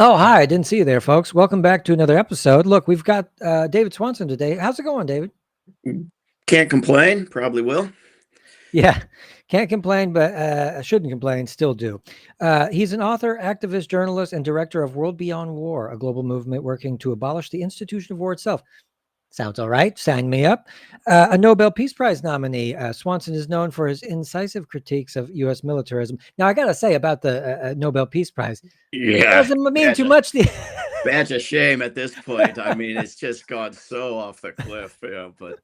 Oh, hi. I didn't see you there, folks. Welcome back to another episode. Look, we've got David Swanson today. How's it going, David? Can't complain. Probably will. Yeah, can't complain, but I shouldn't complain, still do. He's an author, activist, journalist, and director of World Beyond War, a global movement working to abolish the institution of war itself. Sounds all right. Sign me up. A Nobel Peace Prize nominee, Swanson is known for his incisive critiques of U.S. militarism. Now, I got to say about the Nobel Peace Prize, Yeah, doesn't mean badge too of much. badge of shame at this point. I mean, it's just gone so off the cliff. Yeah, but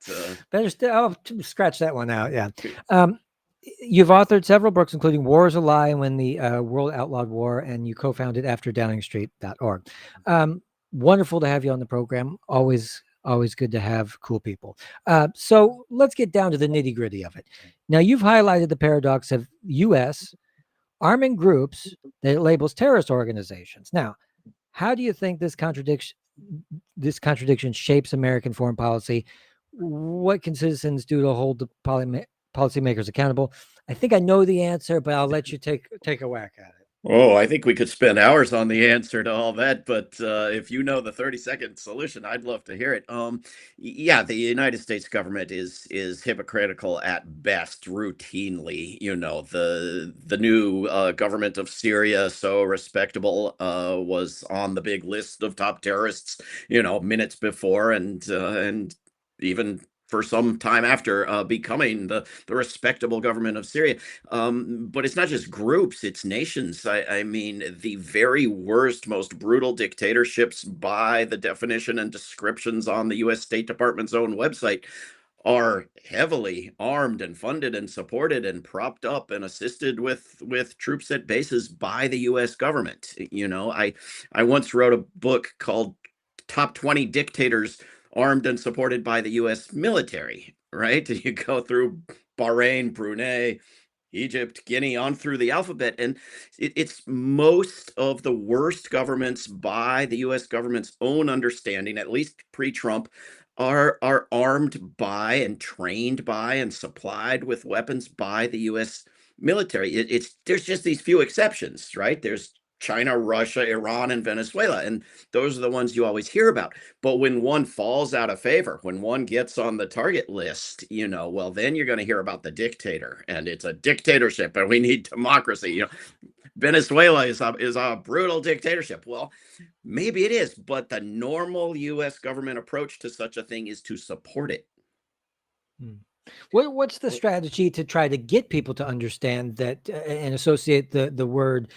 Better still, oh, scratch that one out. Yeah. Um, you've authored several books, including War is a Lie and When the World Outlawed War, and you co founded AfterDowningStreet.org. Wonderful to have you on the program. Always good to have cool people. So let's get down to the nitty gritty of it. Now, you've highlighted the paradox of U.S. arming groups that it labels terrorist organizations. Now, how do you think this contradiction shapes American foreign policy? What can citizens do to hold the policymakers accountable? I think I know the answer, but I'll let you take a whack at it. oh, I think we could spend hours on the answer to all that. But if you know the 30-second solution, I'd love to hear it. Yeah, the United States government is hypocritical at best, routinely. The new government of Syria, so respectable, was on the big list of top terrorists. Minutes before, and even for some time after becoming the respectable government of Syria. But it's not just groups, it's nations. I mean, the very worst, most brutal dictatorships, by the definition and descriptions on the US State Department's own website, are heavily armed and funded and supported and propped up and assisted with troops at bases by the US government. I once wrote a book called Top 20 Dictators Armed and Supported by the US Military, right? You go through Bahrain, Brunei, Egypt, Guinea, on through the alphabet. And it's most of the worst governments, by the US government's own understanding, at least pre Trump, are armed by and trained by and supplied with weapons by the US military. There's just these few exceptions, right? There's China, Russia, Iran, and Venezuela. And those are the ones you always hear about. But when one falls out of favor, when one gets on the target list, well, then you're going to hear about the dictator, and it's a dictatorship, and we need democracy. Venezuela is a brutal dictatorship. Well, maybe it is, but the normal U.S. government approach to such a thing is to support it. Hmm. What's the strategy to try to get people to understand that and associate the word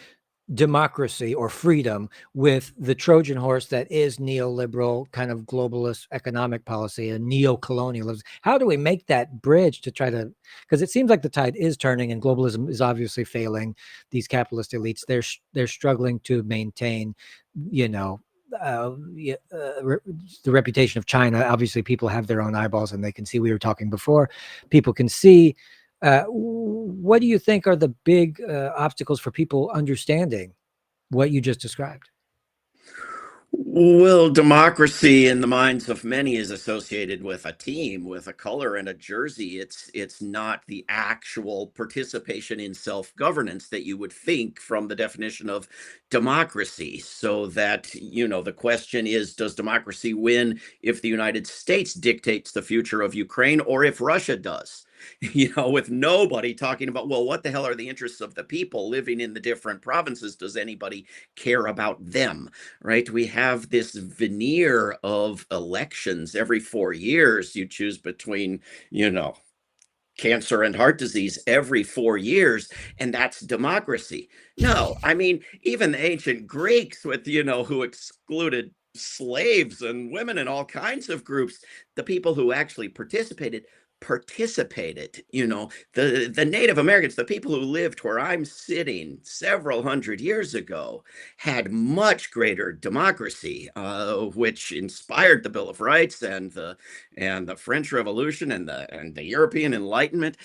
democracy or freedom with the Trojan horse that is neoliberal kind of globalist economic policy and neo-colonialism? How do we make that bridge to try to, because it seems like the tide is turning and globalism is obviously failing these capitalist elites. They're struggling to maintain, you know, the reputation of China. Obviously, people have their own eyeballs and they can see. We were talking before. People can see. What do you think are the big obstacles for people understanding what you just described? Well, democracy in the minds of many is associated with a team, with a color and a jersey. It's not the actual participation in self-governance that you would think from the definition of democracy. So that, the question is, does democracy win if the United States dictates the future of Ukraine, or if Russia does? With nobody talking about, well, what the hell are the interests of the people living in the different provinces? Does anybody care about them? Right? We have this veneer of elections every 4 years. You choose between, you know, cancer and heart disease every 4 years, and that's democracy. No, I mean, even the ancient Greeks, with, who excluded slaves and women and all kinds of groups, the people who actually participated. The Native Americans, the people who lived where I'm sitting several hundred years ago, had much greater democracy, which inspired the Bill of Rights and the French Revolution and the European Enlightenment,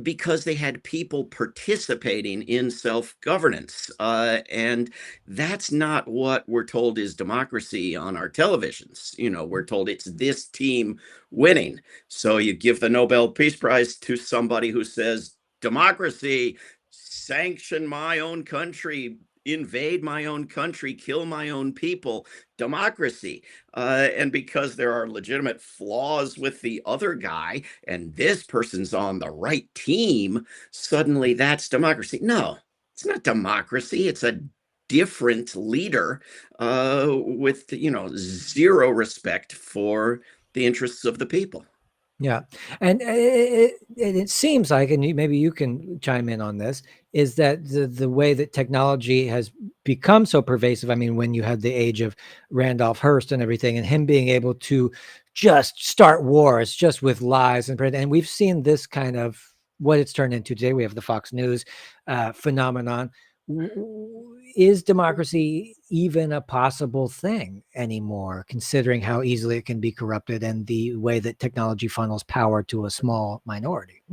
because they had people participating in self-governance, and that's not what we're told is democracy on our televisions. We're told it's this team winning. So you give the Nobel Peace Prize to somebody who says democracy, sanction my own country invade my own country, kill my own people, democracy. And because there are legitimate flaws with the other guy and this person's on the right team, suddenly that's democracy. No, it's not democracy. It's a different leader with, zero respect for the interests of the people. Yeah, and it seems like, and maybe you can chime in on this, is that the way that technology has become so pervasive. I mean, when you had the age of Randolph Hearst and everything, and him being able to just start wars just with lies and we've seen this kind of what it's turned into today. We have the Fox News phenomenon. Is democracy even a possible thing anymore, considering how easily it can be corrupted and the way that technology funnels power to a small minority?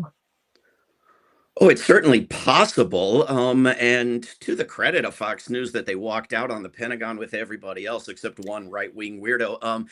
Oh, it's certainly possible. And to the credit of Fox News that they walked out on the Pentagon with everybody else except one right-wing weirdo.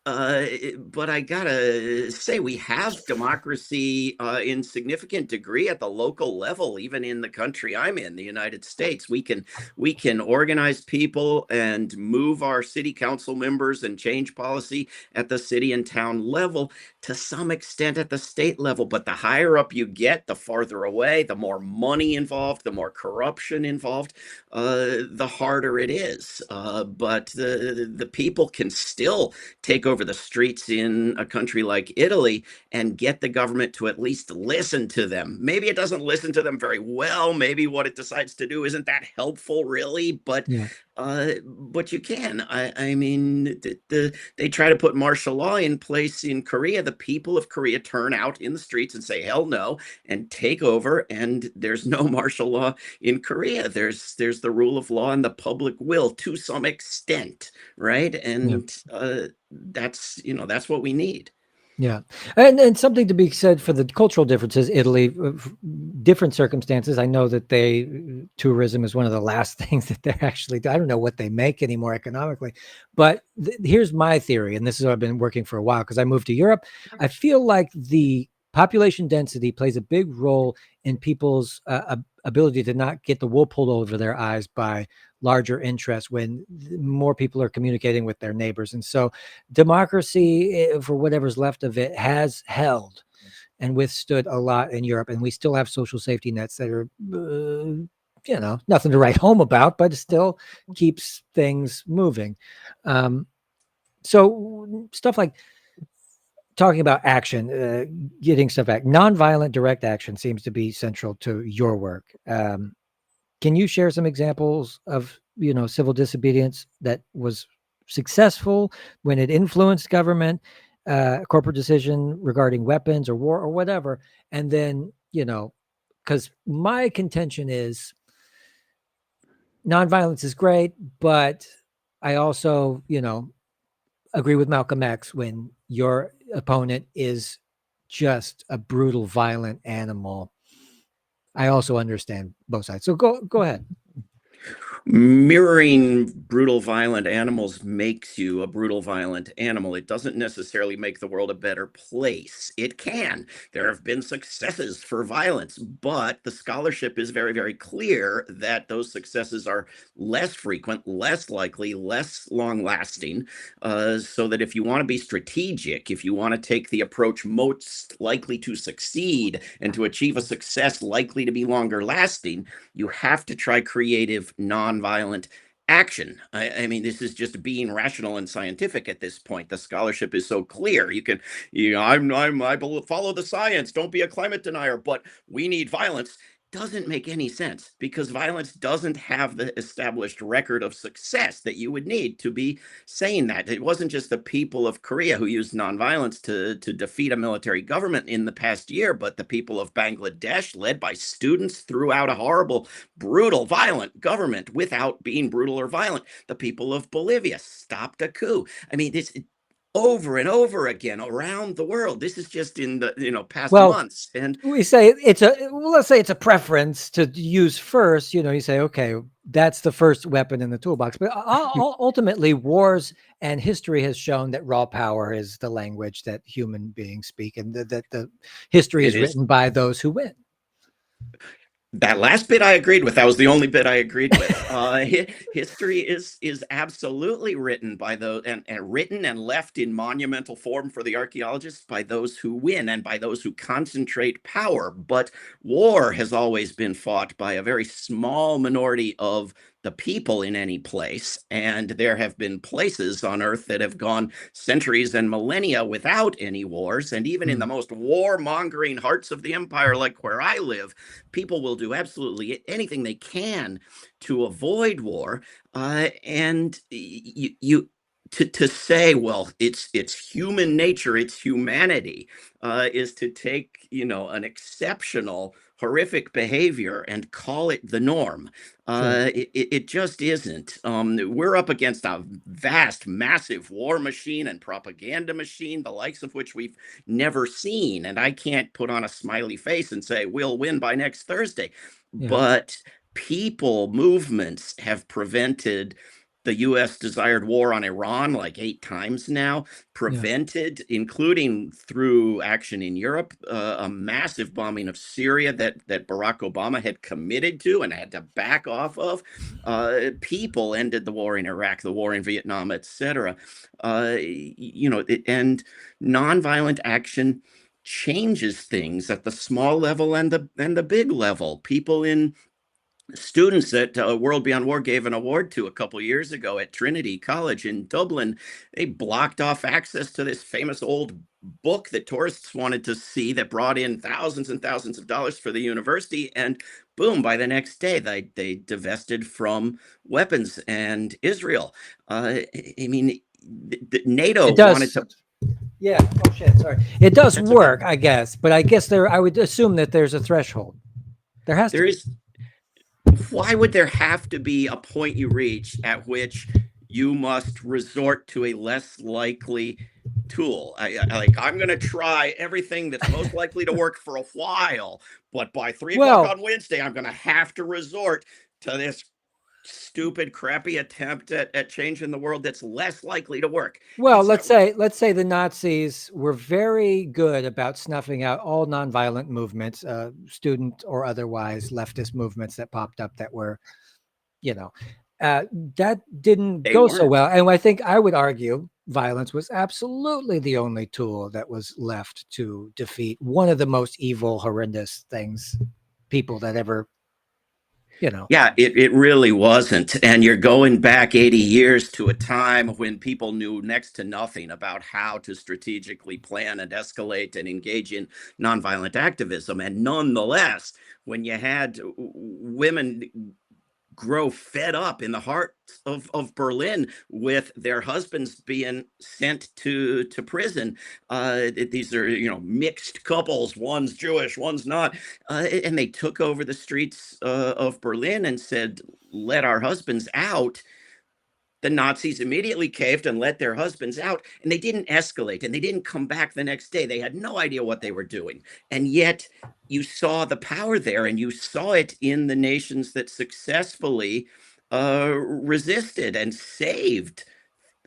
But I gotta say, we have democracy in significant degree at the local level, even in the country I'm in, the United States. We can organize people and move our city council members and change policy at the city and town level to some extent at the state level. But the higher up you get, the farther away, the more money involved, the more corruption involved, the harder it is. But the people can still take over the streets in a country like Italy and get the government to at least listen to them. Maybe it doesn't listen to them very well. Maybe what it decides to do isn't that helpful, really. Yeah, But you can. I mean, they try to put martial law in place in Korea. The people of Korea turn out in the streets and say hell no and take over. And there's no martial law in Korea. There's the rule of law and the public will to some extent, right? yeah. And that's what we need. Yeah, and something to be said for the cultural differences. Italy, different circumstances. I know that tourism is one of the last things that they're actually. I don't know what they make anymore economically, but here's my theory, and this is what I've been working for a while because I moved to Europe. I feel like the population density plays a big role in people's ability to not get the wool pulled over their eyes by larger interests when more people are communicating with their neighbors. And so democracy, for whatever's left of it, has held and withstood a lot in Europe. And we still have social safety nets that are, nothing to write home about, but it still keeps things moving. So stuff like talking about action, getting stuff back, nonviolent direct action seems to be central to your work. Can you share some examples of, civil disobedience that was successful when it influenced government, corporate decision regarding weapons or war or whatever? And then, because my contention is nonviolence is great, but I also, agree with Malcolm X when your opponent is just a brutal, violent animal. I also understand both sides. So go ahead. Mirroring brutal, violent animals makes you a brutal, violent animal. It doesn't necessarily make the world a better place. It can. There have been successes for violence, but the scholarship is very, very clear that those successes are less frequent, less likely, less long lasting. So that if you want to be strategic, if you want to take the approach most likely to succeed and to achieve a success likely to be longer lasting, you have to try creative, nonviolent action. I mean, this is just being rational and scientific at this point. The scholarship is so clear. You can, follow the science. Don't be a climate denier. But we need violence. Doesn't make any sense because violence doesn't have the established record of success that you would need to be saying that. It wasn't just the people of Korea who used nonviolence to defeat a military government in the past year, but the people of Bangladesh, led by students, threw out a horrible, brutal, violent government without being brutal or violent. The people of Bolivia stopped a coup. I mean, this over and over again around the world. This is just in the past Well, months. And we say let's say it's a preference to use first. You say, okay, that's the first weapon in the toolbox. But ultimately, wars and history has shown that raw power is the language that human beings speak, and that the history it is is written by those who win. That last bit I agreed with. That was the only bit I agreed with. History is absolutely written by those, and written and left in monumental form for the archaeologists by those who win and by those who concentrate power. But war has always been fought by a very small minority of the people in any place. And there have been places on Earth that have gone centuries and millennia without any wars. And even in the Mm, most war-mongering hearts of the empire, like where I live, people will do absolutely anything they can to avoid war. And you to say, well, it's human nature, it's humanity, is to take, an exceptional, horrific behavior and call it the norm. sure. It just isn't. We're up against a vast, massive war machine and propaganda machine, the likes of which we've never seen. And I can't put on a smiley face and say we'll win by next Thursday. Yeah. But people, movements have prevented the US desired war on Iran like 8 times now, Yeah. prevented, including through action in Europe, a massive bombing of Syria that Barack Obama had committed to and had to back off of. People ended the war in Iraq, the war in Vietnam, etc. And nonviolent action changes things at the small level and the big level. People in students that World Beyond War gave an award to a couple years ago at Trinity College in Dublin, they blocked off access to this famous old book that tourists wanted to see that brought in thousands and thousands of dollars for the university. And boom, by the next day, they divested from weapons and Israel. I mean, NATO It wanted does. to. Yeah. Oh shit. Sorry. It does That's okay. work, I guess, but I guess I would assume that there's a threshold. There has to There be. is Why would there have to be a point you reach at which you must resort to a less likely tool? I'm going to try everything that's most likely to work for a while, but by 3 o'clock Well, on Wednesday, I'm going to have to resort to this stupid, crappy attempt at changing the world that's less likely to work. Well, It's let's say the Nazis were very good about snuffing out all nonviolent movements, student or otherwise, leftist movements that popped up that were, you know, uh, that didn't They go so weren't. well. And I think I would argue violence was absolutely the only tool that was left to defeat one of the most evil, horrendous things people that ever, you know. Yeah, it really wasn't. And you're going back 80 years to a time when people knew next to nothing about how to strategically plan and escalate and engage in nonviolent activism. And nonetheless, when you had women grow fed up in the heart of Berlin with their husbands being sent to prison. These are mixed couples. One's Jewish, one's not, and they took over the streets of Berlin and said, "Let our husbands out." The Nazis immediately caved and let their husbands out, and they didn't escalate and they didn't come back the next day. They had no idea what they were doing. And yet you saw the power there, and you saw it in the nations that successfully resisted and saved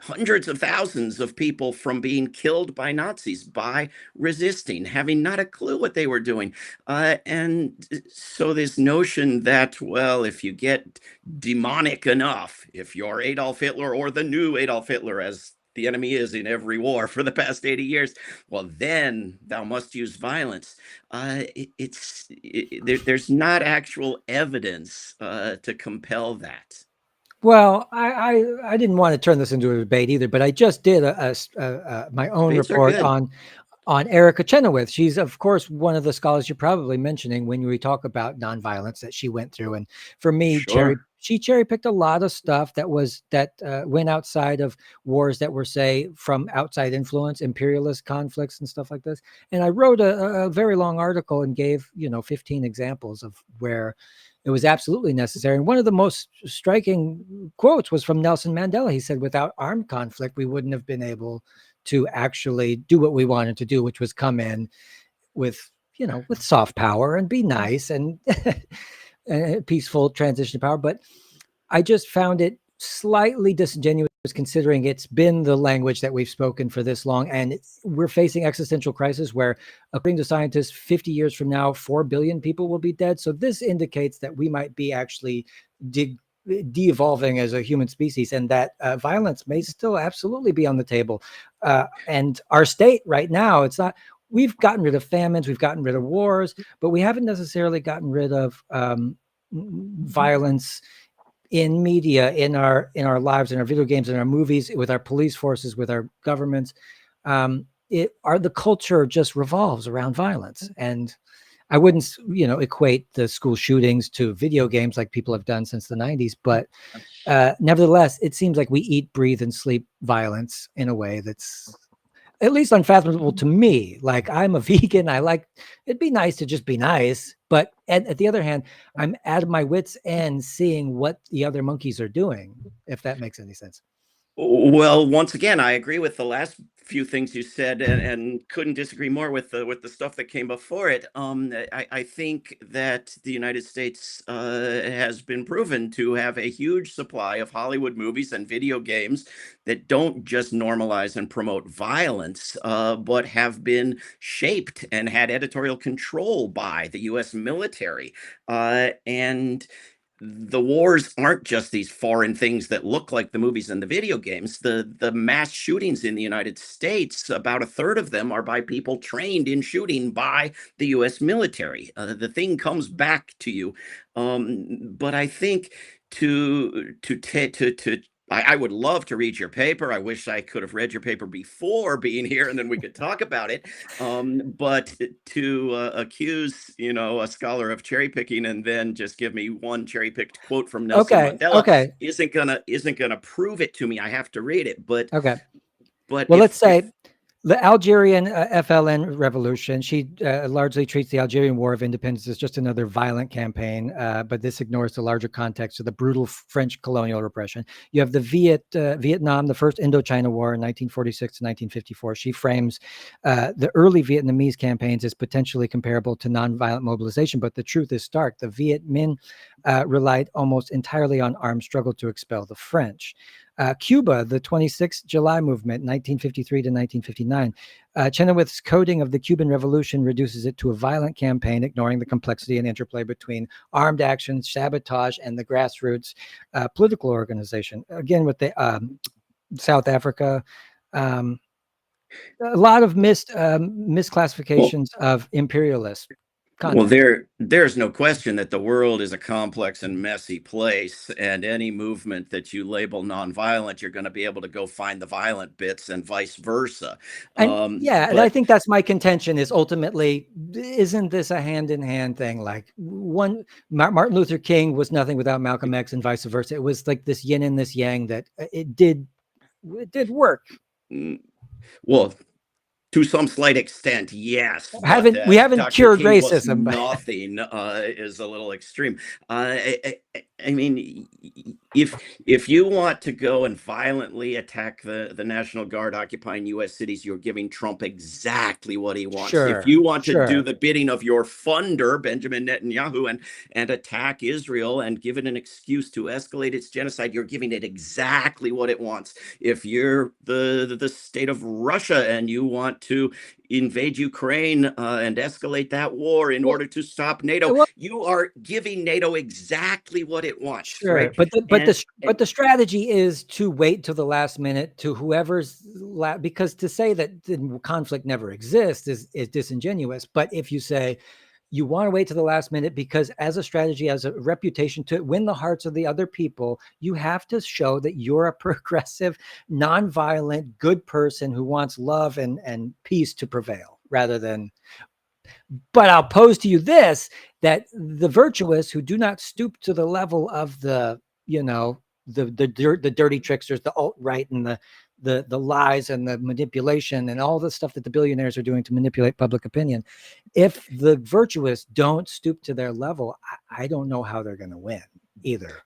hundreds of thousands of people from being killed by Nazis by resisting, having not a clue what they were doing. And so, this notion that, well, if you get demonic enough, if you're Adolf Hitler or the new Adolf Hitler, as the enemy is in every war for the past 80 years, well, then thou must use violence. There's not actual evidence to compel that. Well, I didn't want to turn this into a debate either, but I just did my own Debates are report good. on Erica Chenoweth. She's, of course, one of the scholars you're probably mentioning when we talk about nonviolence that she went through. And for me, Sure. she cherry picked a lot of stuff that went outside of wars that were, say, from outside influence, imperialist conflicts and stuff like this. And I wrote a very long article and gave 15 examples of where it was absolutely necessary. And one of the most striking quotes was from Nelson Mandela. He said, "Without armed conflict, we wouldn't have been able to actually do what we wanted to do, which was come in with, with soft power and be nice and, and peaceful transition to power." But I just found it slightly disingenuous considering it's been the language that we've spoken for this long, and we're facing existential crisis where, according to scientists, 50 years from now, 4 billion people will be dead. So this indicates that we might be actually de-evolving as a human species, and that violence may still absolutely be on the table. And our state right now, it's not, we've gotten rid of famines, we've gotten rid of wars, but we haven't necessarily gotten rid of violence in media, in our lives, in our video games, in our movies, with our police forces, with our governments. The culture just revolves around violence. And I wouldn't, equate the school shootings to video games like people have done since the 90s. But nevertheless, it seems like we eat, breathe, and sleep violence in a way that's at least unfathomable to me. Like, I'm a vegan. It'd be nice to just be nice. But at the other hand, I'm at my wits' end seeing what the other monkeys are doing, if that makes any sense. Well, once again, I agree with the last few things you said, and couldn't disagree more with the stuff that came before it. I think that the United States has been proven to have a huge supply of Hollywood movies and video games that don't just normalize and promote violence, but have been shaped and had editorial control by the U.S. military, and the wars aren't just these foreign things that look like the movies and the video games. The mass shootings in the United States, about a third of them are by people trained in shooting by the U.S. military. The thing comes back to you. But I think I would love to read your paper. I wish I could have read your paper before being here, and then we could talk about it. But to accuse, a scholar of cherry picking and then just give me one cherry picked quote from Nelson Mandela isn't gonna prove it to me. I have to read it. But well, if let's say the Algerian FLN revolution, she largely treats the Algerian War of Independence as just another violent campaign, but this ignores the larger context of the brutal French colonial repression. You have the Vietnam, the first Indochina War in 1946 to 1954. She frames the early Vietnamese campaigns as potentially comparable to nonviolent mobilization, but the truth is stark. The Viet Minh relied almost entirely on armed struggle to expel the French. Cuba, the 26th July movement, 1953 to 1959. Chenoweth's coding of the Cuban Revolution reduces it to a violent campaign, ignoring the complexity and interplay between armed action, sabotage, and the grassroots political organization. Again, with the South Africa, a lot of misclassifications of imperialist content. Well, there's no question that the world is a complex and messy place, and any movement that you label nonviolent, you're going to be able to go find the violent bits, and vice versa. And and I think that's my contention, is ultimately, isn't this a hand-in-hand thing? Like, Martin Luther King was nothing without Malcolm X, and vice versa. It was like this yin and this yang that it did work. Well, to some slight extent, yes. We haven't Dr. cured King racism. Nothing is a little extreme. I mean, if you want to go and violently attack the National Guard occupying U.S. cities, you're giving Trump exactly what he wants. If you want to do the bidding of your funder, Benjamin Netanyahu, and attack Israel and give it an excuse to escalate its genocide, you're giving it exactly what it wants. If you're the state of Russia and you want to invade Ukraine and escalate that war in order to stop NATO, you are giving NATO exactly what it wants. Right? But the strategy is to wait till the last minute to whoever's because to say that the conflict never exists is disingenuous. But if you say you want to wait to the last minute because as a strategy, as a reputation to win the hearts of the other people, you have to show that you're a progressive, nonviolent, good person who wants love and peace to prevail rather than. But I'll pose to you this, that the virtuous who do not stoop to the level of the dirty tricksters, the alt-right, and the lies and the manipulation and all the stuff that the billionaires are doing to manipulate public opinion. If the virtuous don't stoop to their level, I don't know how they're going to win either.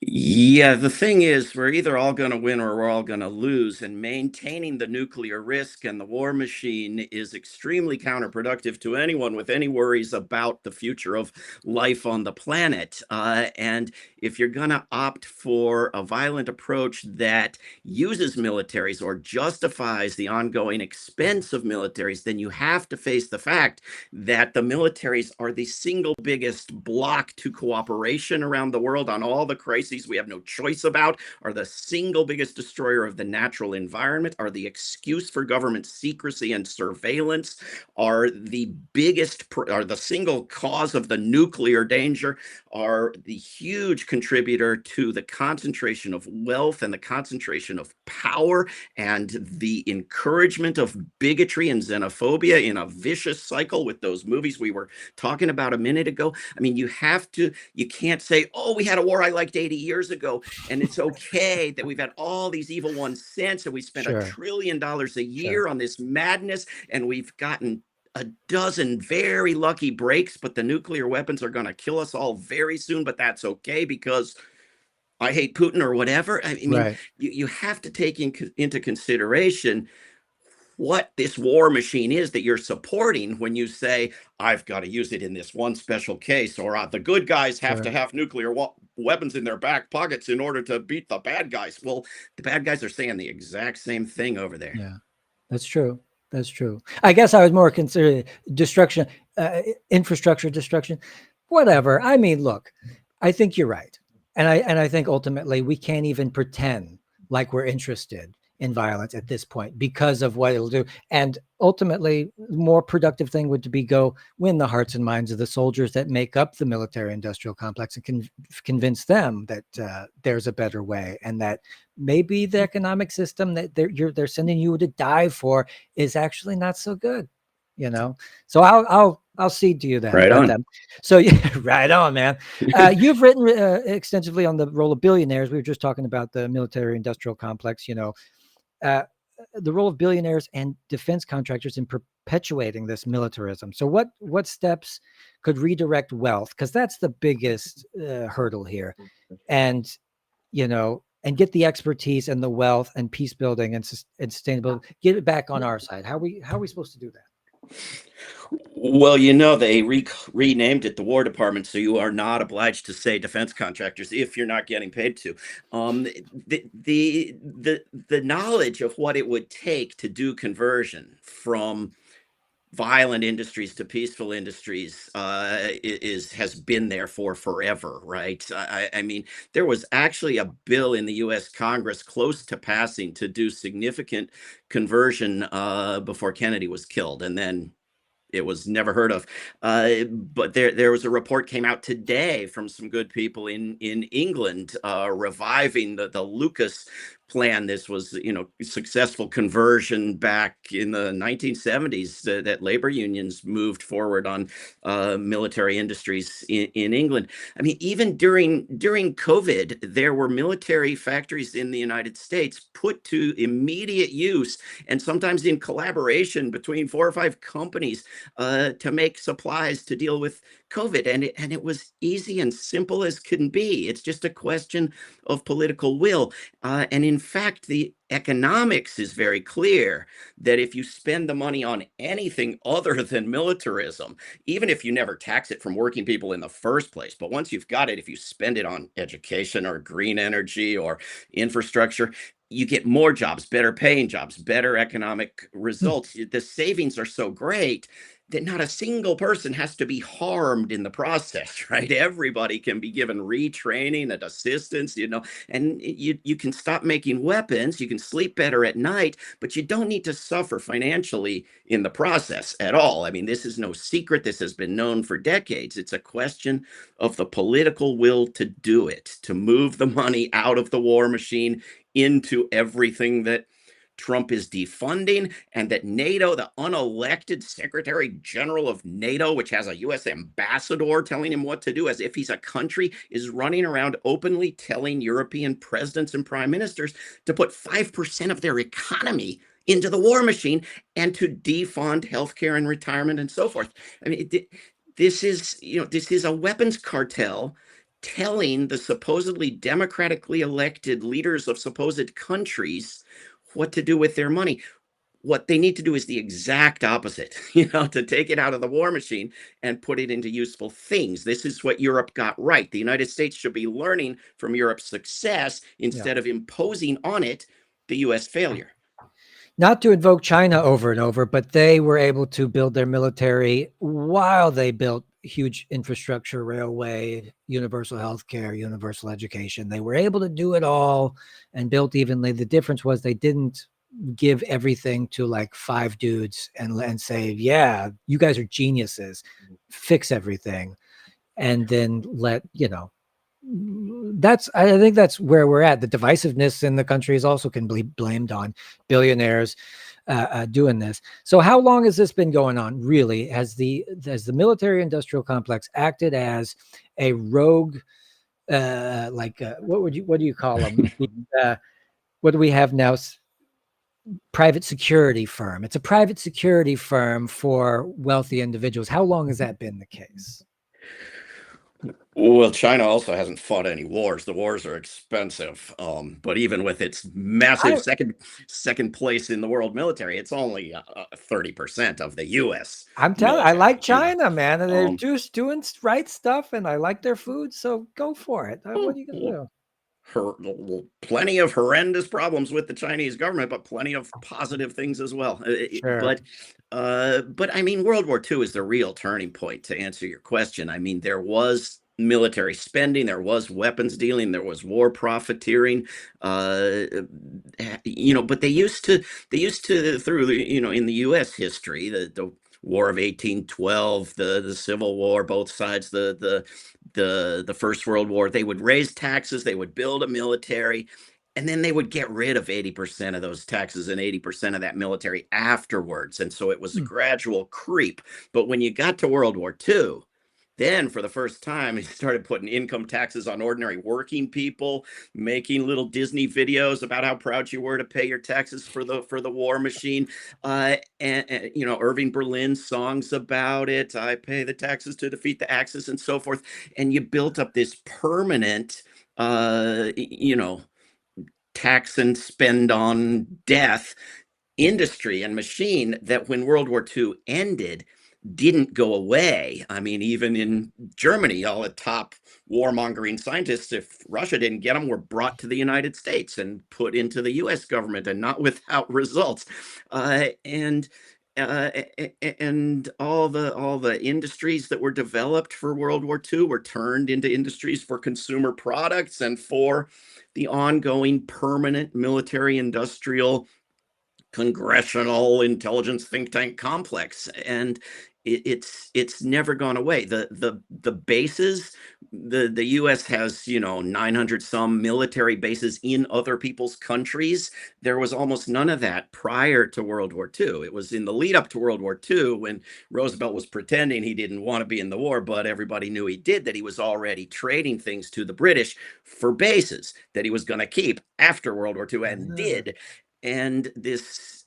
Yeah, the thing is, we're either all going to win or we're all going to lose. And maintaining the nuclear risk and the war machine is extremely counterproductive to anyone with any worries about the future of life on the planet. And if you're going to opt for a violent approach that uses militaries or justifies the ongoing expense of militaries, then you have to face the fact that the militaries are the single biggest block to cooperation around the world on all the crises we have no choice about, are the single biggest destroyer of the natural environment, are the excuse for government secrecy and surveillance, are the are the single cause of the nuclear danger, are the huge contributor to the concentration of wealth and the concentration of power and the encouragement of bigotry and xenophobia in a vicious cycle with those movies we were talking about a minute ago. I mean, you can't say, oh, we had a war I liked 80 years ago, and it's okay that we've had all these evil ones since, and we spent Sure, $1 trillion a sure. year on this madness, and we've gotten a dozen very lucky breaks, but the nuclear weapons are going to kill us all very soon. But that's okay because I hate Putin or whatever. I mean, Right, you have to take into consideration what this war machine is that you're supporting when you say, I've got to use it in this one special case, or the good guys have to sure. have nuclear weapons in their back pockets in order to beat the bad guys. Well, the bad guys are saying the exact same thing over there. Yeah, that's true. That's true. I guess I was more considering destruction, infrastructure destruction, whatever. I mean, look, I think you're right, and I think ultimately we can't even pretend like we're interested in violence at this point because of what it'll do. And ultimately, the more productive thing would be go win the hearts and minds of the soldiers that make up the military-industrial complex and convince them that there's a better way, and that maybe the economic system that they're sending you to die for is actually not so good, you know. So I'll cede to you that. Right But on. so yeah, right on, man. You've written extensively on the role of billionaires. We were just talking about the military-industrial complex. Uh, the role of billionaires and defense contractors in perpetuating this militarism. So what steps could redirect wealth? Because that's the biggest hurdle here, and and get the expertise and the wealth and peace building and sustainability, get it back on our side. How are we supposed to do that? Well, they renamed it the War Department, so you are not obliged to say defense contractors if you're not getting paid to. The knowledge of what it would take to do conversion from violent industries to peaceful industries has been there for forever, right? I mean, there was actually a bill in the U.S. Congress close to passing to do significant conversion before Kennedy was killed, and then it was never heard of. But there was a report came out today from some good people in England reviving the Lucas plan. This was successful conversion back in the 1970s that labor unions moved forward on military industries in England. I mean, even during COVID, there were military factories in the United States put to immediate use, and sometimes in collaboration between 4 or 5 companies to make supplies to deal with COVID. And it was easy and simple as can be. It's just a question of political will. And in fact, the economics is very clear that if you spend the money on anything other than militarism, even if you never tax it from working people in the first place, but once you've got it, if you spend it on education or green energy or infrastructure, you get more jobs, better paying jobs, better economic Hmm. results. The savings are so great that not a single person has to be harmed in the process, right? Everybody can be given retraining and assistance, and you can stop making weapons, you can sleep better at night, but you don't need to suffer financially in the process at all. I mean, this is no secret. This has been known for decades. It's a question of the political will to do it, to move the money out of the war machine into everything that Trump is defunding, and that NATO, the unelected Secretary General of NATO, which has a U.S. ambassador telling him what to do as if he's a country, is running around openly telling European presidents and prime ministers to put 5% of their economy into the war machine and to defund healthcare and retirement and so forth. I mean, this is a weapons cartel telling the supposedly democratically elected leaders of supposed countries what to do with their money. What they need to do is the exact opposite, to take it out of the war machine and put it into useful things. This is what Europe got right. The United States should be learning from Europe's success Yeah. instead of imposing on it the US failure. Not to invoke China over and over, but they were able to build their military while they built huge infrastructure, railway, universal healthcare, universal education. They were able to do it all and built evenly. The difference was they didn't give everything to like 5 dudes and say, yeah, you guys are geniuses, fix everything. And then I think that's where we're at. The divisiveness in the country is also can be blamed on billionaires doing this. So how long has this been going on? Really, has the military industrial complex acted as a rogue, what do you call them? What do we have now? Private security firm. It's a private security firm for wealthy individuals. How long has that been the case? Well, China also hasn't fought any wars. The wars are expensive, but even with its massive I, second place in the world military, it's only 30% of the U.S. I'm telling you, I like military. China, man, and they're Um, just doing right stuff, and I like their food, so go for it. What are you gonna do? Plenty of horrendous problems with the Chinese government, but plenty of positive things as well. Sure. But I mean, World War II is the real turning point. To answer your question, I mean, there was military spending, there was weapons dealing, there was war profiteering. Uh, but they used to through in the U.S. history, the War of 1812, the Civil War, both sides, the First World War, they would raise taxes, they would build a military, and then they would get rid of 80% of those taxes and 80% of that military afterwards. And so it was a Hmm. gradual creep. But when you got to World War II, then for the first time, he started putting income taxes on ordinary working people, making little Disney videos about how proud you were to pay your taxes for the war machine. And Irving Berlin's songs about it. I pay the taxes to defeat the Axis and so forth. And you built up this permanent, uh, you know, tax and spend on death industry and machine that when World War II ended didn't go away. I mean, even in Germany, all the top warmongering scientists, if Russia didn't get them, were brought to the United States and put into the US government, and not without results. And and all the industries that were developed for World War II were turned into industries for consumer products and for the ongoing permanent military industrial congressional intelligence think tank complex, and it's never gone away. The bases, the US has 900 some military bases in other people's countries. There was almost none of that prior to World War II. It was in the lead up to World War II when Roosevelt was pretending he didn't want to be in the war, but everybody knew he did, that he was already trading things to the British for bases that he was going to keep after World War II, and Ah. did. And this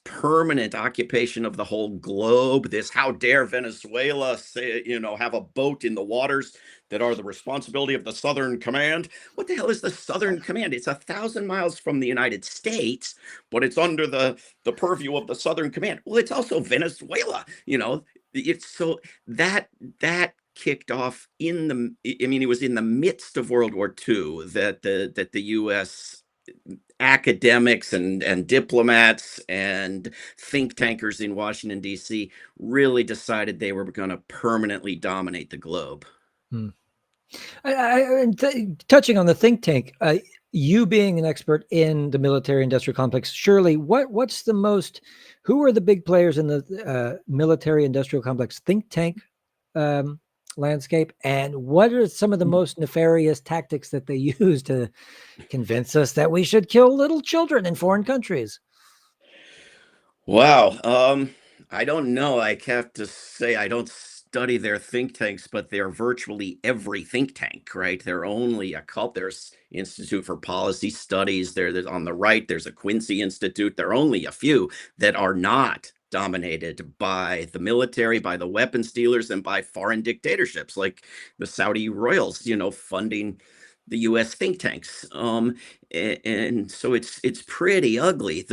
permanent occupation of the whole globe, this how dare Venezuela say, have a boat in the waters that are the responsibility of the Southern Command. What the hell is the Southern Command? It's 1,000 miles from the United States, but it's under the purview of the Southern Command. Well, it's also Venezuela. It's so that kicked off it was in the midst of World War II that the US academics and diplomats and think tankers in Washington, D.C. really decided they were going to permanently dominate the globe. Hmm. Touching on the think tank, you being an expert in the military industrial complex, surely what's the most, who are the big players in the military industrial complex think tank um, landscape, and what are some of the most nefarious tactics that they use to convince us that we should kill little children in foreign countries? Wow. I don't know. I have to say I don't study their think tanks, but they're virtually every think tank, right? They're only a couple. There's Institute for Policy Studies. There's on the right. There's a Quincy Institute. There are only a few that are not dominated by the military, by the weapons dealers, and by foreign dictatorships like the Saudi royals, funding the U.S. think tanks. And so it's pretty ugly.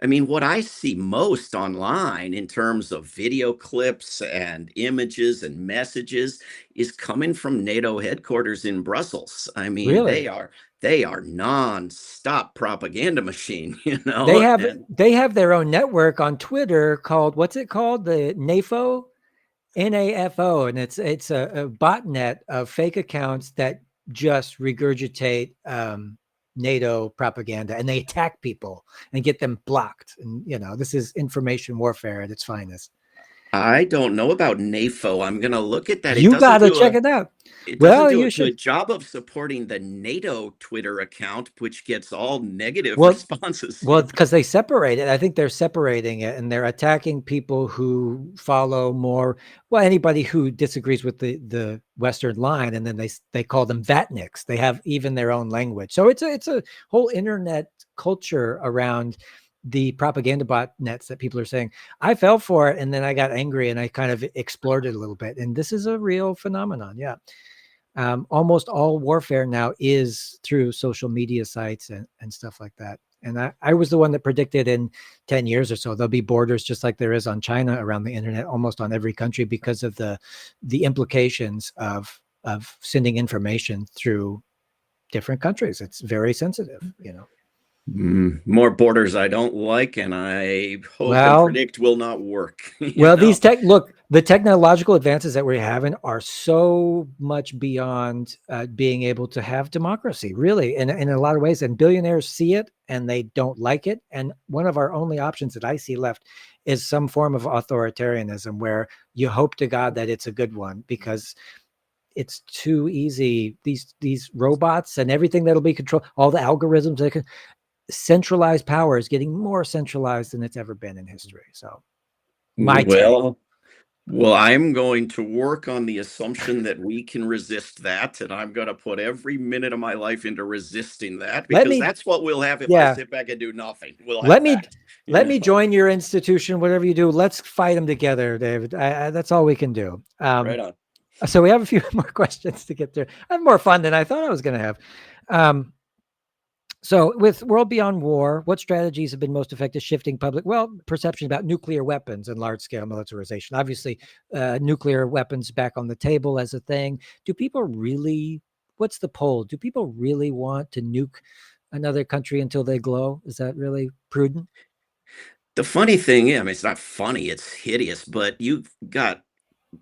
I mean, what I see most online in terms of video clips and images and messages is coming from NATO headquarters in Brussels. I mean, Really? they are non-stop propaganda machine, They have and they have their own network on Twitter called, what's it called? The NAFO, NAFO, and it's a botnet of fake accounts that just regurgitate NATO propaganda, and they attack people and get them blocked. And this is information warfare at its finest. I don't know about NAFO. I'm gonna look at that. You got to check it out. It doesn't Well, do a you should. good job of supporting the NATO Twitter account, which gets all negative Well, responses. Well, because they separate it. I think they're separating it, and they're attacking people who follow more, well, anybody who disagrees with the Western line, and then they call them Vatniks. They have even their own language. So it's a whole internet culture around the propaganda botnets that people are saying. I fell for it, and then I got angry, and I kind of explored it a little bit. And this is a real phenomenon. Yeah. Almost all warfare now is through social media sites and stuff like that. And I was the one that predicted in 10 years or so, there'll be borders just like there is on China around the internet, almost on every country, because of the implications of sending information through different countries. It's very sensitive. More borders I don't like, and I hope and Well, predict will not work. Well, the technological advances that we're having are so much beyond being able to have democracy, really, in a lot of ways. And billionaires see it and they don't like it. And one of our only options that I see left is some form of authoritarianism where you hope to God that it's a good one, because it's too easy. These robots and everything that'll be controlled, all the algorithms that can centralized power is getting more centralized than it's ever been in history. So my take. Well, I'm going to work on the assumption that we can resist that, and I'm going to put every minute of my life into resisting that, Let because me, that's what we'll have if I yeah, sit back and do nothing. We'll let have me that, let me join your institution. Whatever you do, let's fight them together, David. That's all we can do. Right on. So we have a few more questions to get through. I have more fun than I thought I was going to have. So with World Beyond War, what strategies have been most effective shifting public perception about nuclear weapons and large-scale militarization? Obviously, nuclear weapons back on the table as a thing. Do people really, what's the poll? Do people really want to nuke another country until they glow? Is that really prudent? The funny thing is, I mean, it's not funny, it's hideous, but you've got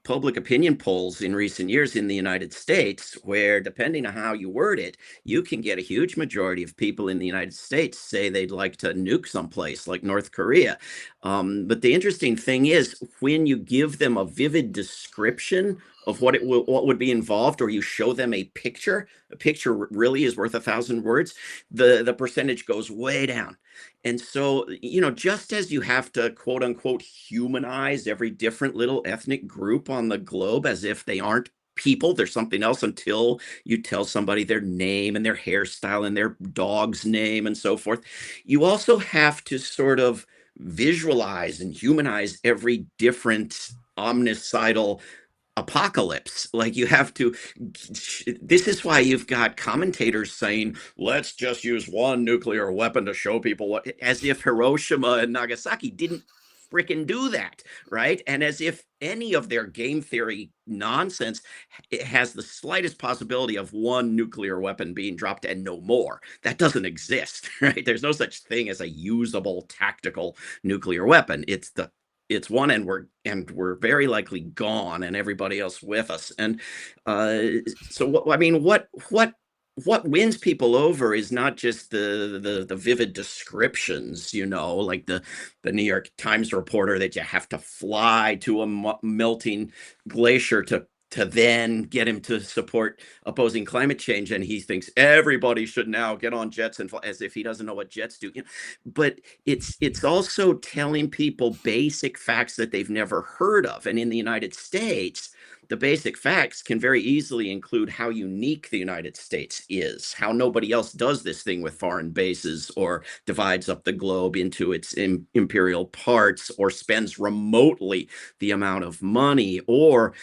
public opinion polls in recent years in the United States, where depending on how you word it, you can get a huge majority of people in the United States say they'd like to nuke someplace like North Korea. But the interesting thing is, when you give them a vivid description of what would be involved, or you show them a picture really is worth 1,000 words. The percentage goes way down. And so, just as you have to quote unquote humanize every different little ethnic group on the globe as if they aren't people, they're something else, until you tell somebody their name and their hairstyle and their dog's name and so forth. You also have to sort of visualize and humanize every different omnicidal apocalypse. Like, you have to, this is why you've got commentators saying, let's just use one nuclear weapon to show people what, as if Hiroshima and Nagasaki didn't freaking do that, right? And as if any of their game theory nonsense it has the slightest possibility of one nuclear weapon being dropped and no more. That doesn't exist, right? There's no such thing as a usable tactical nuclear weapon. It's one, and we're very likely gone, and everybody else with us. And so what, I mean, what wins people over is not just the vivid descriptions, like the New York Times reporter that you have to fly to a melting glacier to then get him to support opposing climate change, and he thinks everybody should now get on jets and fly, as if he doesn't know what jets do. But it's also telling people basic facts that they've never heard of. And in the United States, the basic facts can very easily include how unique the United States is, how nobody else does this thing with foreign bases or divides up the globe into its imperial parts or spends remotely the amount of money or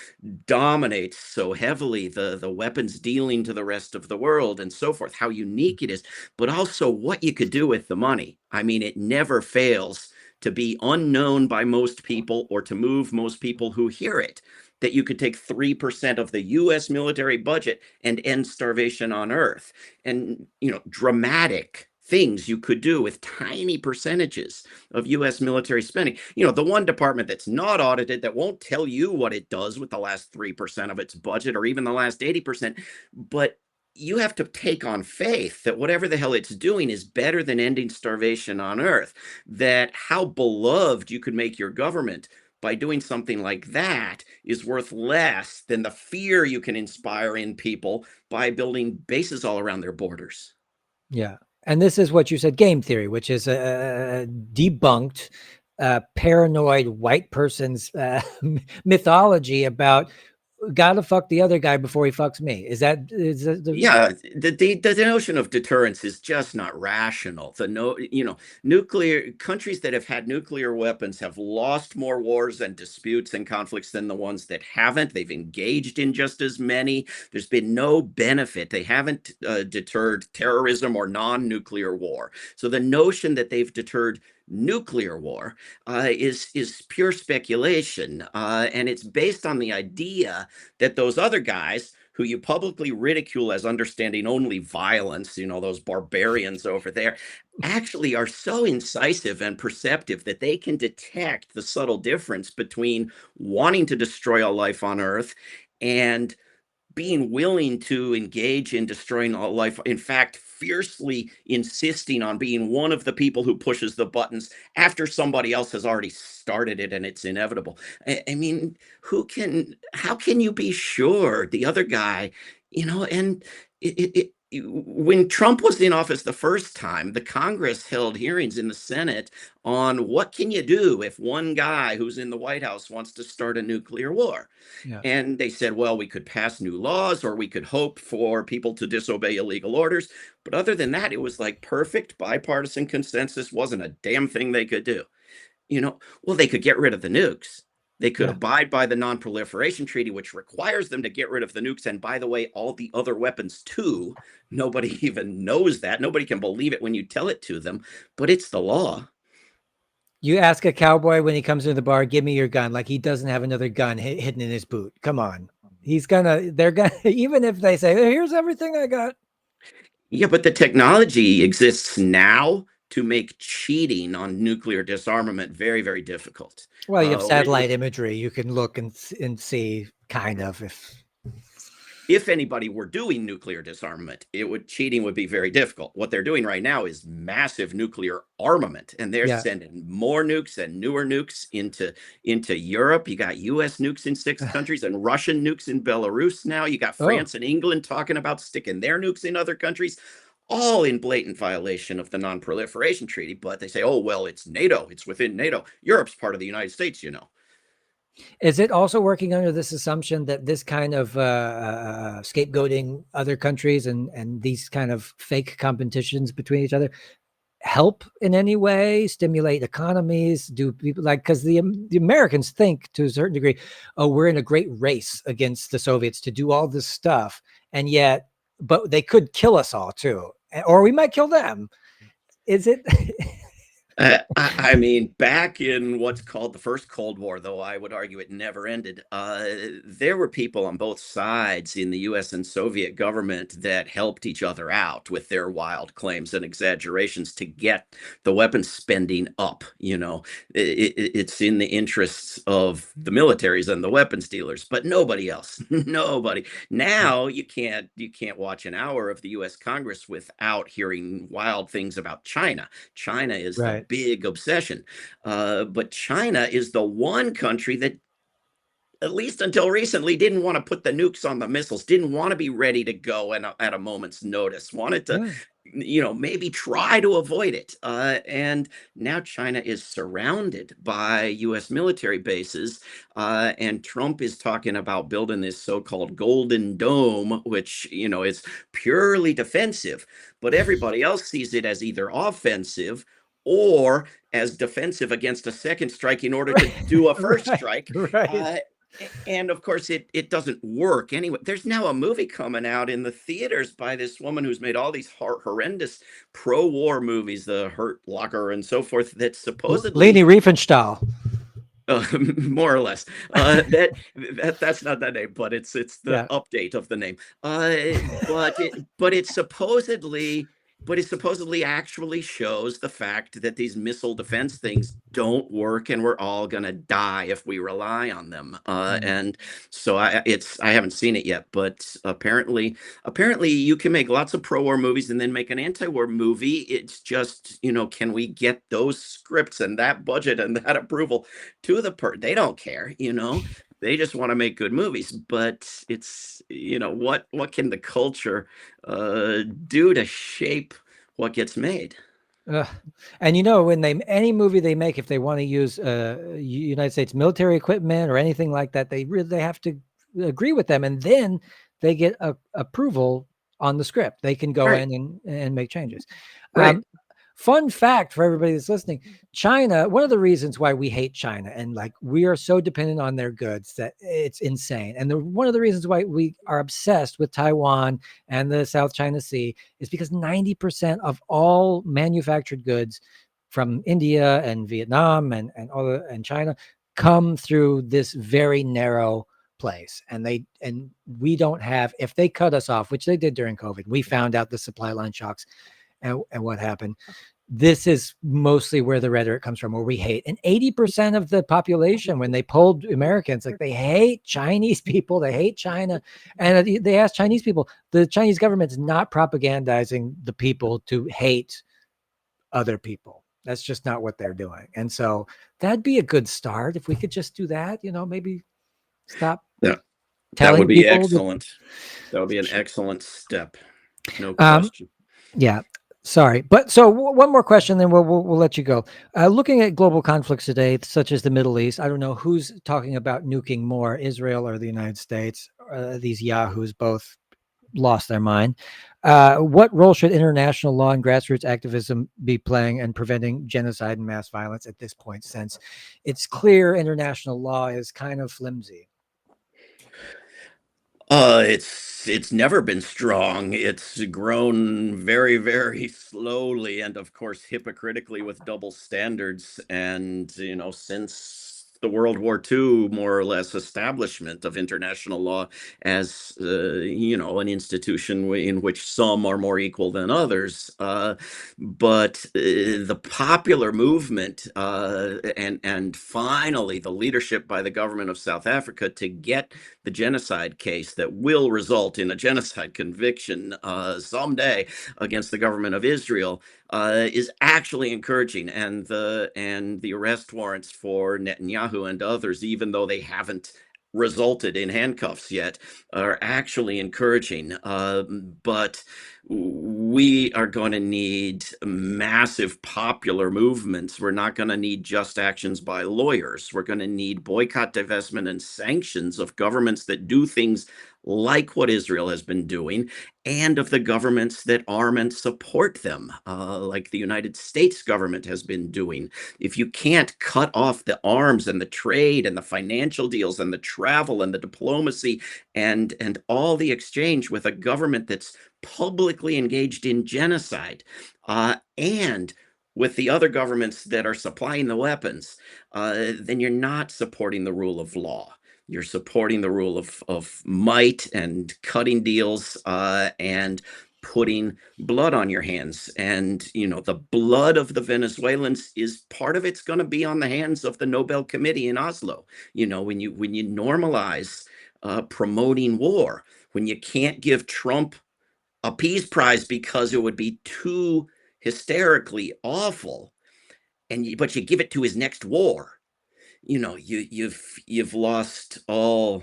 dominates so heavily the weapons dealing to the rest of the world and so forth, how unique it is, but also what you could do with the money. I mean, it never fails to be unknown by most people or to move most people who hear it. That you could take 3% of the US military budget and end starvation on Earth. And, dramatic things you could do with tiny percentages of US military spending. The one department that's not audited, that won't tell you what it does with the last 3% of its budget or even the last 80%, but you have to take on faith that whatever the hell it's doing is better than ending starvation on Earth, that how beloved you could make your government by doing something like that is worth less than the fear you can inspire in people by building bases all around their borders. Yeah. And this is what you said, game theory, which is a debunked, paranoid white person's mythology about gotta fuck the other guy before he fucks me. Is that Yeah, the notion of deterrence is just not rational. Nuclear countries that have had nuclear weapons have lost more wars and disputes and conflicts than the ones that haven't. They've engaged in just as many. There's been no benefit. They haven't deterred terrorism or non-nuclear war. So the notion that they've deterred nuclear war is pure speculation, and it's based on the idea that those other guys who you publicly ridicule as understanding only violence, those barbarians over there, actually are so incisive and perceptive that they can detect the subtle difference between wanting to destroy all life on Earth and being willing to engage in destroying all life, in fact, fiercely insisting on being one of the people who pushes the buttons after somebody else has already started it and it's inevitable. I mean, how can you be sure the other guy, and when Trump was in office the first time, the Congress held hearings in the Senate on what can you do if one guy who's in the White House wants to start a nuclear war. yeah. And they said, well, we could pass new laws or we could hope for people to disobey illegal orders. But other than that, it was like perfect bipartisan consensus, wasn't a damn thing they could do. Well, they could get rid of the nukes. They could Yeah. abide by the Non-Proliferation Treaty, which requires them to get rid of the nukes. And by the way, all the other weapons too. Nobody even knows that. Nobody can believe it when you tell it to them, but it's the law. You ask a cowboy when he comes into the bar, give me your gun. Like he doesn't have another gun hidden in his boot. Come on. They're gonna, even if they say, here's everything I got. Yeah, but the technology exists now to make cheating on nuclear disarmament very, very difficult. Well, you have With satellite imagery. You can look and see kind of if anybody were doing nuclear disarmament, cheating would be very difficult. What they're doing right now is massive nuclear armament, and they're yeah. sending more nukes and newer nukes into Europe. You got U.S. nukes in 6 countries and Russian nukes in Belarus now. You got Oh, France and England talking about sticking their nukes in other countries, all in blatant violation of the Non-Proliferation Treaty. But they say, oh, well, it's NATO. It's within NATO. Europe's part of the United States. is it also working under this assumption that this kind of scapegoating other countries and these kind of fake competitions between each other help in any way, stimulate economies? Do people because the Americans think to a certain degree, oh, we're in a great race against the Soviets to do all this stuff, and yet, but they could kill us all too, or we might kill them. Is it? I mean, back in what's called the first Cold War, though I would argue it never ended, there were people on both sides in the US and Soviet government that helped each other out with their wild claims and exaggerations to get the weapons spending up. It's in the interests of the militaries and the weapons dealers, but nobody else. Nobody. Now you can't watch an hour of the US Congress without hearing wild things about China. China is the Right. big obsession. But China is the one country that at least until recently, didn't want to put the nukes on the missiles, didn't want to be ready to go at a moment's notice, wanted to, Yeah. maybe try to avoid it. And now China is surrounded by U.S. military bases, and Trump is talking about building this so-called Golden Dome, which, is purely defensive, but everybody else sees it as either offensive or as defensive against a second strike in order to do a first Right. strike. Right. Uh, and of course, it doesn't work anyway. There's now a movie coming out in the theaters by this woman who's made all these horrendous pro-war movies, The Hurt Locker and so forth, that Leni supposedly, Riefenstahl. more or less, that's not that name, but it's the Yeah. update of the name. But it supposedly actually shows the fact that these missile defense things don't work, and we're all gonna die if we rely on them. Mm. And so I haven't seen it yet, but apparently you can make lots of pro-war movies and then make an anti-war movie. It's just, can we get those scripts and that budget and that approval to they don't care. They just want to make good movies, but it's, what can the culture do to shape what gets made? Ugh. And when any movie they make, if they want to use United States military equipment or anything like that, they have to agree with them, and then they get approval on the script. They can go Right, in and make changes. right. Fun fact for everybody that's listening: China. One of the reasons why we hate China and like we are so dependent on their goods that it's insane. And one of the reasons why we are obsessed with Taiwan and the South China Sea is because 90% of all manufactured goods from India and Vietnam and China come through this very narrow place. And we don't have, if they cut us off, which they did during COVID, we found out the supply line shocks and what happened. This is mostly where the rhetoric comes from, where we hate. And 80% of the population, when they polled Americans, like they hate Chinese people, they hate China. And they asked Chinese people, the Chinese government's not propagandizing the people to hate other people. That's just not what they're doing. And so that'd be a good start if we could just do that, maybe stop Yeah, that would telling be people that. excellent. That would be an excellent step, no Um, question. Yeah. Sorry. But so one more question, then we'll let you go. Looking at global conflicts today, such as the Middle East, I don't know who's talking about nuking more, Israel or the United States. These yahoos both lost their mind. What role should international law and grassroots activism be playing in preventing genocide and mass violence at this point, since it's clear international law is kind of flimsy? It's never been strong. It's grown very, very slowly, and of course hypocritically with double standards. And since the World War II, more or less, establishment of international law as an institution in which some are more equal than others. But the popular movement, and finally the leadership by the government of South Africa to get the genocide case that will result in a genocide conviction someday against the government of Israel is actually encouraging, and the arrest warrants for Netanyahu and others, even though they haven't resulted in handcuffs yet, are actually encouraging. But we are going to need massive popular movements. We're not going to need just actions by lawyers. We're going to need boycott, divestment, and sanctions of governments that do things like what Israel has been doing, and of the governments that arm and support them, like the United States government has been doing. If you can't cut off the arms and the trade and the financial deals and the travel and the diplomacy and all the exchange with a government that's publicly engaged in genocide, and with the other governments that are supplying the weapons, then you're not supporting the rule of law. You're supporting the rule of might and cutting deals, and putting blood on your hands. And the blood of the Venezuelans is part of it's going to be on the hands of the Nobel Committee in Oslo. When you normalize promoting war, when you can't give Trump a peace prize because it would be too hysterically awful, but you give it to his next war. you've lost all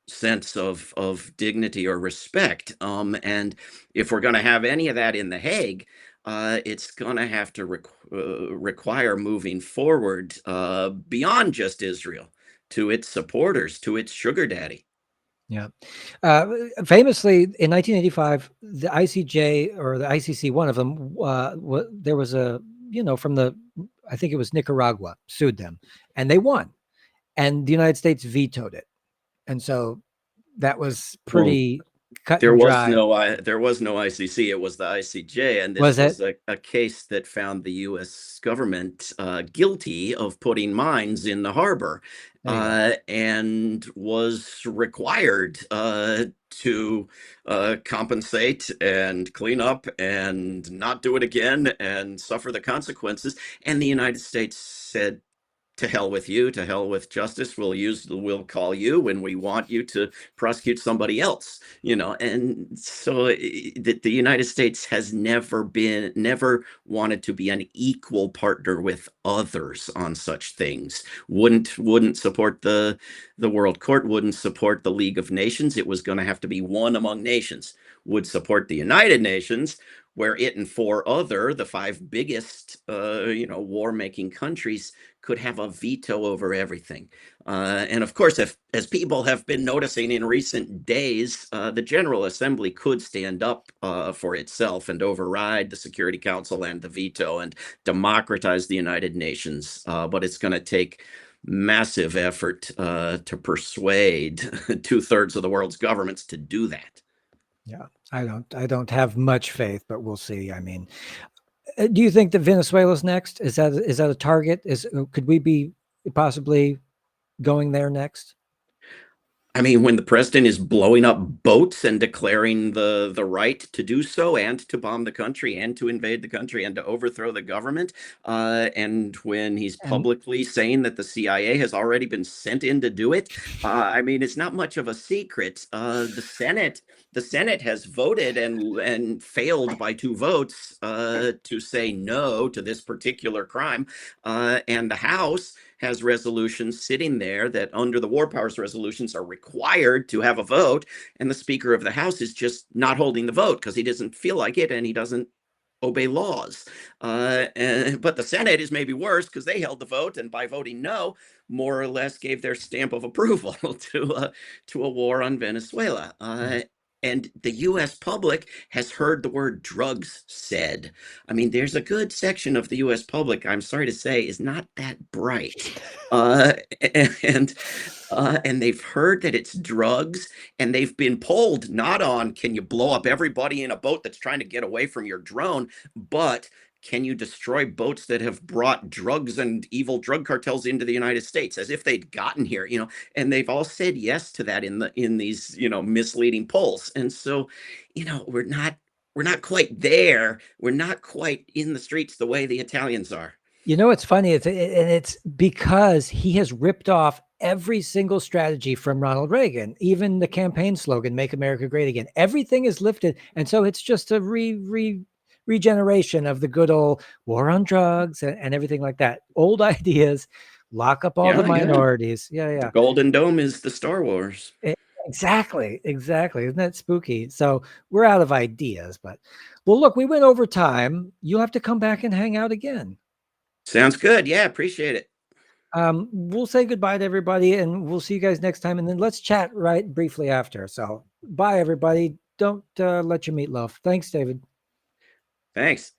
sense of dignity or respect. And if we're going to have any of that in The Hague, it's going to have to require moving forward beyond just Israel to its supporters, to its sugar daddy. Yeah. Famously, in 1985, the ICJ or the ICC, one of them, there was from I think it was Nicaragua, sued them, and they won, and the United States vetoed it, and so that was Well, pretty cut and dry. there was no ICC. It was the ICJ, and this Was it? was a case that found the U.S. government guilty of putting mines in the harbor, There you go. and was required to compensate and clean up and not do it again and suffer the consequences. And the United States said, to hell with you, to hell with justice. We'll call you when we want you to prosecute somebody else, and so the United States has never wanted to be an equal partner with others on such things. Wouldn't support the World Court, wouldn't support the League of Nations. It was going to have to be one among nations. Would support the United Nations, where it and the five biggest war-making countries could have a veto over everything. And of course, as people have been noticing in recent days, the General Assembly could stand up for itself and override the Security Council and the veto and democratize the United Nations. But it's going to take massive effort to persuade 2/3 of the world's governments to do that. Yeah, I don't have much faith, but we'll see. I mean, do you think that Venezuela's next? Is that a target? Could we be possibly going there next? I mean, when the president is blowing up boats and declaring the right to do so, and to bomb the country, and to invade the country, and to overthrow the government, and when he's And publicly saying that the CIA has already been sent in to do it, I mean, it's not much of a secret. The Senate has voted and failed by 2 votes to say no to this particular crime, and the House has resolutions sitting there that, under the war powers resolutions, are required to have a vote, and the Speaker of the House is just not holding the vote because he doesn't feel like it and he doesn't obey laws. But the Senate is maybe worse because they held the vote, and by voting no, more or less gave their stamp of approval to a war on Venezuela. And the U.S. public has heard the word drugs said. I mean, there's a good section of the U.S. public, I'm sorry to say, is not that bright. Uh, and and they've heard that it's drugs, and they've been polled not on, can you blow up everybody in a boat that's trying to get away from your drone, but can you destroy boats that have brought drugs and evil drug cartels into the United States, as if they'd gotten here, and they've all said yes to that in these misleading polls. And so, we're not quite there. We're not quite in the streets the way the Italians are. it's funny. It's because he has ripped off every single strategy from Ronald Reagan, even the campaign slogan, "Make America Great Again." Everything is lifted, and so it's just a regeneration of the good old war on drugs and everything like that. Old ideas, lock up all the Yeah, yeah. minorities. Yeah, The yeah. Golden Dome is the Star Wars. Exactly. Isn't that spooky? So we're out of ideas, but well, look, we went over time. You'll have to come back and hang out again. Sounds good. Yeah, appreciate it. We'll say goodbye to everybody, and we'll see you guys next time. And then let's chat right briefly after. So bye, everybody. Don't let your meat loaf. Thanks, David. Thanks.